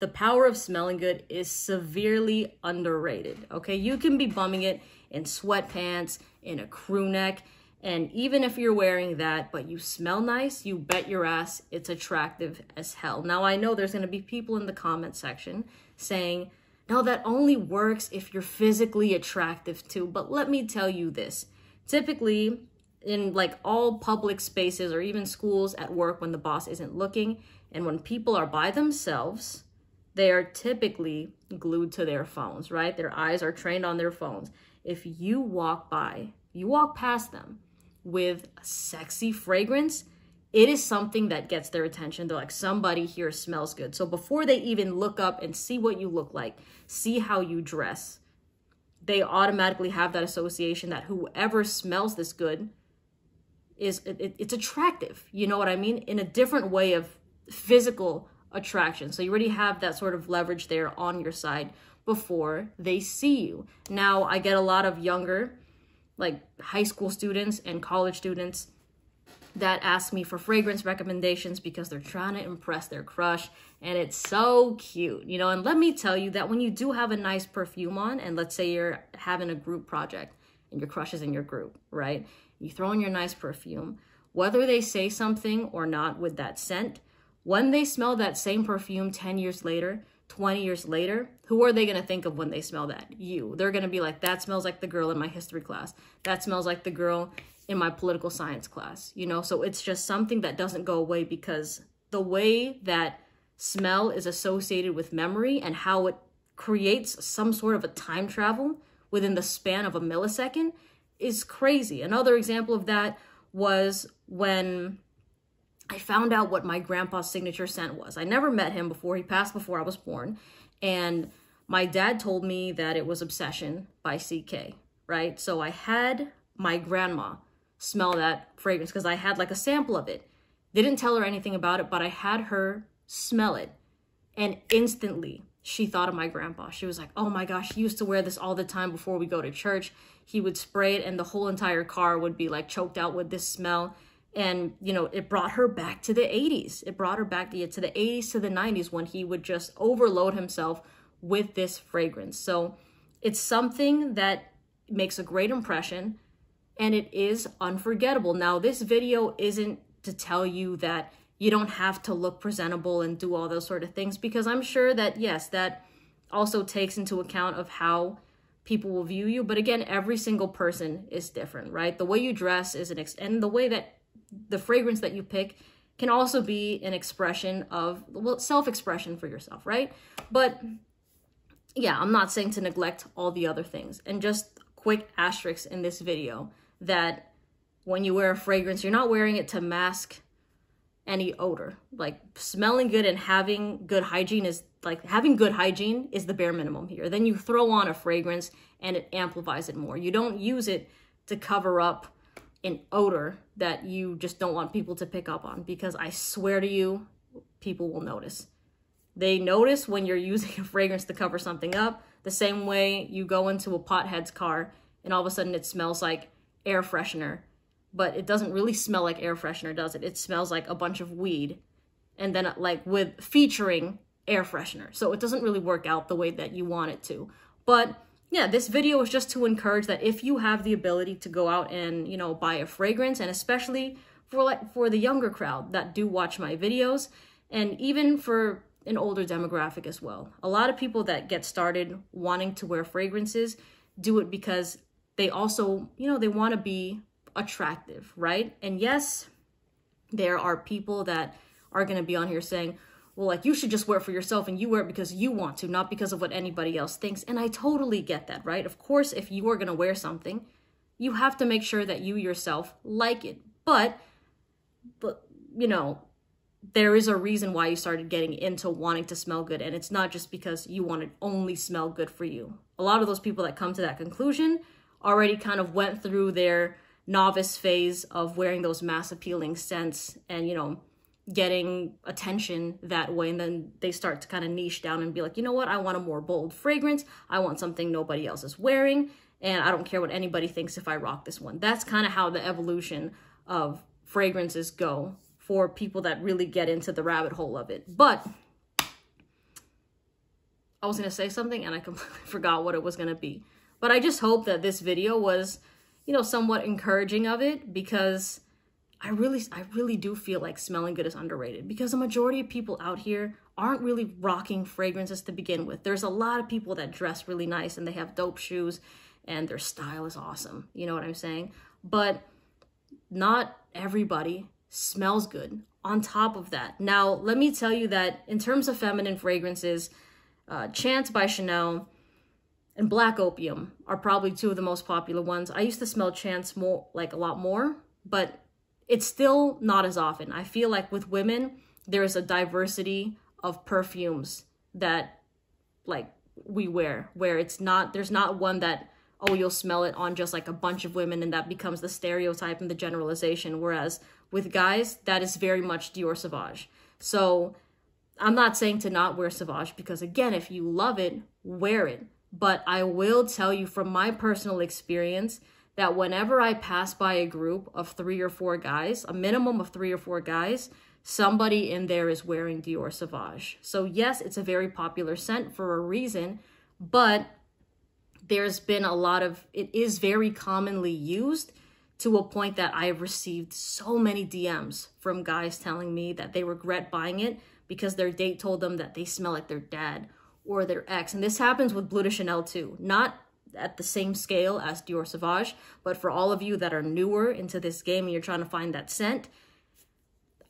The power of smelling good is severely underrated, okay? You can be bumming it in sweatpants, in a crew neck, and even if you're wearing that, but you smell nice, you bet your ass it's attractive as hell. Now, I know there's gonna be people in the comment section saying, no, that only works if you're physically attractive too. But let me tell you this. Typically, in like all public spaces or even schools, at work, when the boss isn't looking and when people are by themselves, they are typically glued to their phones, right? Their eyes are trained on their phones. If you walk past them with a sexy fragrance, it is something that gets their attention. They're like, somebody here smells good. So before they even look up and see what you look like, see how you dress, they automatically have that association that whoever smells this good it's attractive. You know what I mean? In a different way of physical attraction. So you already have that sort of leverage there on your side before they see you. Now, I get a lot of younger, like high school students and college students that ask me for fragrance recommendations because they're trying to impress their crush, and it's so cute, you know. And let me tell you that when you do have a nice perfume on, and let's say you're having a group project and your crush is in your group, right? You throw in your nice perfume, whether they say something or not with that scent, when they smell that same perfume 10 years later, 20 years later, who are they going to think of when they smell that? You. They're going to be like, that smells like the girl in my history class. That smells like the girl in my political science class, you know? So it's just something that doesn't go away, because the way that smell is associated with memory and how it creates some sort of a time travel within the span of a millisecond is crazy. Another example of that was when I found out what my grandpa's signature scent was. I never met him before. He passed before I was born. And my dad told me that it was Obsession by CK, right? So I had my grandma smell that fragrance because I had like a sample of it. Didn't tell her anything about it, but I had her smell it. And instantly she thought of my grandpa. She was like, oh my gosh, he used to wear this all the time before we go to church. He would spray it and the whole entire car would be like choked out with this smell. And, you know, it brought her back to the 80s. It brought her back to the 80s, to the 90s, when he would just overload himself with this fragrance. So it's something that makes a great impression, and it is unforgettable. Now, this video isn't to tell you that you don't have to look presentable and do all those sort of things, because I'm sure that, yes, that also takes into account of how people will view you. But again, every single person is different, right? The way you dress is and the way that the fragrance that you pick can also be an expression of, well, self-expression for yourself, right? But yeah, I'm not saying to neglect all the other things. And just quick asterisk in this video that when you wear a fragrance, you're not wearing it to mask any odor. Like, smelling good and having good hygiene is the bare minimum here. Then you throw on a fragrance and it amplifies it more. You don't use it to cover up an odor that you just don't want people to pick up on, because I swear to you, people will notice. They notice when you're using a fragrance to cover something up, the same way you go into a pothead's car and all of a sudden it smells like air freshener, but it doesn't really smell like air freshener, does it? It smells like a bunch of weed, and then like featuring air freshener. So it doesn't really work out the way that you want it to. But yeah, this video is just to encourage that if you have the ability to go out and, you know, buy a fragrance, and especially for the younger crowd that do watch my videos, and even for an older demographic as well. A lot of people that get started wanting to wear fragrances do it because they also, you know, they want to be attractive, right? And yes, there are people that are going to be on here saying, well, like, you should just wear it for yourself and you wear it because you want to, not because of what anybody else thinks. And I totally get that, right? Of course, if you are going to wear something, you have to make sure that you yourself like it. But, you know, there is a reason why you started getting into wanting to smell good. And it's not just because you want to only smell good for you. A lot of those people that come to that conclusion already kind of went through their novice phase of wearing those mass appealing scents and, you know, getting attention that way. And then they start to kind of niche down and be like, you know what? I want a more bold fragrance. I want something nobody else is wearing. And I don't care what anybody thinks if I rock this one. That's kind of how the evolution of fragrances go for people that really get into the rabbit hole of it. But I was going to say something and I completely forgot what it was going to be. But I just hope that this video was, you know, somewhat encouraging of it, because I really do feel like smelling good is underrated, because the majority of people out here aren't really rocking fragrances to begin with. There's a lot of people that dress really nice and they have dope shoes and their style is awesome. You know what I'm saying? But not everybody smells good on top of that. Now, let me tell you that in terms of feminine fragrances, Chance by Chanel and Black Opium are probably two of the most popular ones. I used to smell Chance more, like a lot more, but it's still not as often. I feel like with women, there's a diversity of perfumes that like we wear, where it's not, there's not one that, oh, you'll smell it on just like a bunch of women and that becomes the stereotype and the generalization. Whereas with guys, that is very much Dior Sauvage. So I'm not saying to not wear Sauvage, because again, if you love it, wear it. But I will tell you from my personal experience that whenever I pass by a group of 3 or 4 guys, a minimum of 3 or 4 guys, somebody in there is wearing Dior Sauvage. So yes, it's a very popular scent for a reason, but there's been a lot of, it is very commonly used to a point that I've received so many DMs from guys telling me that they regret buying it because their date told them that they smell like their dad or their ex. And this happens with Bleu de Chanel too. Not at the same scale as Dior Sauvage, but for all of you that are newer into this game and you're trying to find that scent,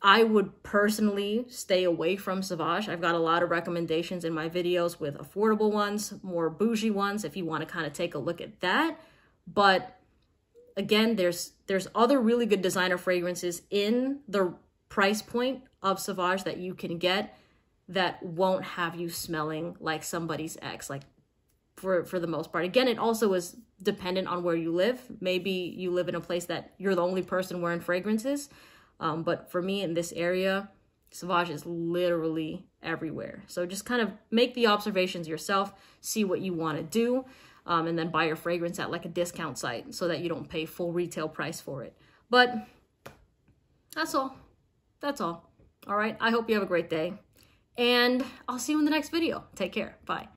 I would personally stay away from Sauvage. I've got a lot of recommendations in my videos with affordable ones, more bougie ones, if you want to kind of take a look at that. But again, there's other really good designer fragrances in the price point of Sauvage that you can get that won't have you smelling like somebody's ex, like for the most part. Again, it also is dependent on where you live. Maybe you live in a place that you're the only person wearing fragrances. But for me in this area, Sauvage is literally everywhere. So just kind of make the observations yourself, see what you want to do, and then buy your fragrance at like a discount site so that you don't pay full retail price for it. But that's all. That's all. All right. I hope you have a great day. And I'll see you in the next video. Take care. Bye.